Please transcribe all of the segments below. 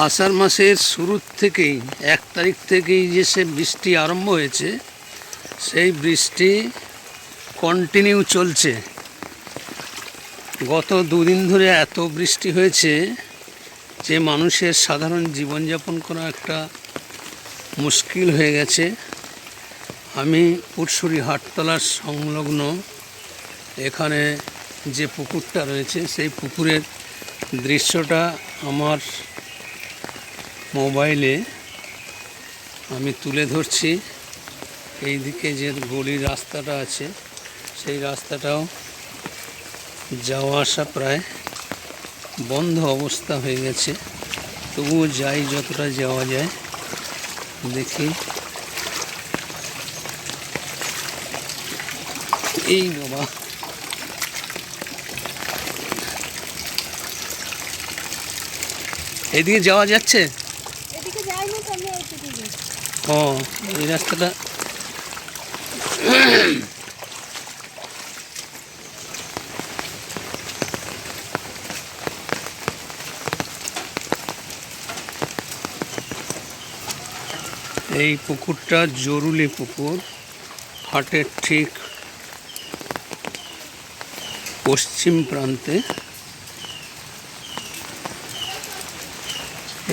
আষাঢ় মাসের শুরুর থেকেই 1 তারিখ থেকেই যে সে বৃষ্টি আরম্ভ হয়েছে, সেই বৃষ্টি কন্টিনিউ চলছে। গত 2 দিন ধরে এত বৃষ্টি হয়েছে যে মানুষের সাধারণ জীবনযাপন করা একটা মুশকিল হয়ে গেছে। আমি পুরসুরি হাটতলার সংলগ্ন এখানে যে পুকুরটা রয়েছে, সেই পুকুরের দৃশ্যটা আমার মোবাইলে আমি তুলে ধরছি। এই দিকে যে গলির রাস্তাটা আছে, সেই রাস্তাটাও যাওয়া আসা প্রায় বন্ধ অবস্থা হয়ে গেছে। তবুও যাই, যতটা যাওয়া যায় দেখি। এই বাবা, এদিকে যাওয়া যাচ্ছে? ও, এই রাস্তাটা এই পুকুরটা জরুলি পুকুর। হাটের ঠিক পশ্চিম প্রান্তে।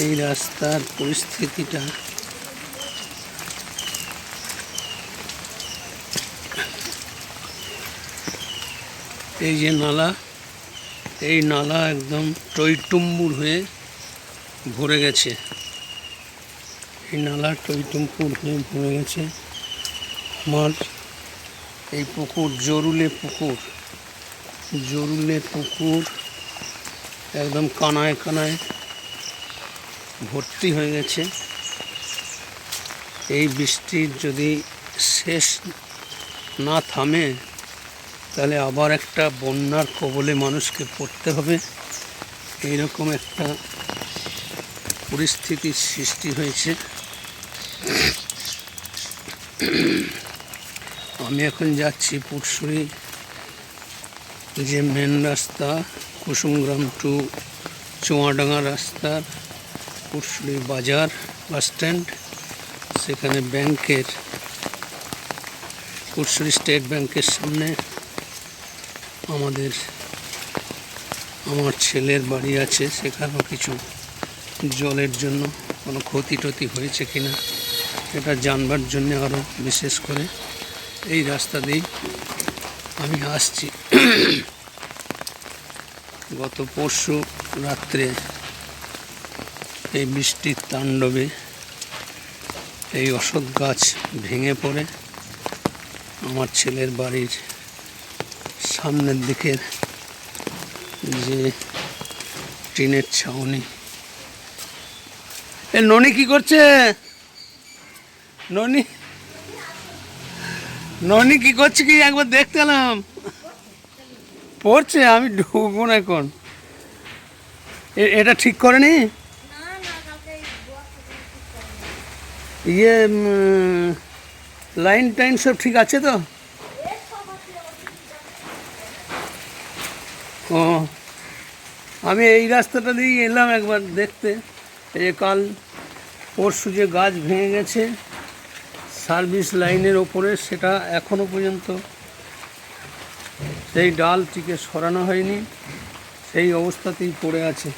এই রাস্তার পরিস্থিতিটা এই যে নালা, এই নালা একদম টইটুম্বুর হয়ে ভরে গেছে। এই নালা টইটুম্বুর হয়ে ভরে গেছে। আমার এই পুকুর জরুলে পুকুর একদম কানায় কানায় ভর্তি হয়ে গেছে। এই বৃষ্টির যদি শেষ না থামে, তাহলে আবার একটা বন্যার কবলে মানুষকে পড়তে হবে। এইরকম একটা পরিস্থিতির সৃষ্টি হয়েছে। আমি এখন যাচ্ছি পুরসুরি যে মেন রাস্তা, কুসুমগ্রাম টু চুয়াডাঙ্গা রাস্তার পুরসুরি বাজার বাস স্ট্যান্ড। সেখানে ব্যাংকের, পুরসুরি স্টেট ব্যাংকের সামনে আমার ছেলের বাড়ি আছে। সেখানেও কিছু জলের জন্য কোনো ক্ষতি টতি হয়েছে কিনা এটা জানবার জন্য আরও বিশেষ করে এই রাস্তা দিয়েই আমি আসছি। গত পরশু রাত্রে এই বৃষ্টির তাণ্ডবে এই অশোক গাছ ভেঙে পড়ে আমার ছেলের বাড়ির সামনের দিকের যে টিনের ছাউনি। এ ননি কি করছে? ননি কি করছে কি একবার দেখতে এলাম। পড়ছে, আমি ঢুকবো না এখন। এটা ঠিক করেনি? লাইন টাইন সব ঠিক আছে তো? ও, আমি এই রাস্তাটা দিয়ে এলাম একবার দেখতে। এই কাল পরশু যে গাছ ভেঙে গেছে সার্ভিস লাইনের ওপরে, সেটা এখনো পর্যন্ত সেই ডালটিকে সরানো হয়নি, সেই অবস্থাতেই পড়ে আছে।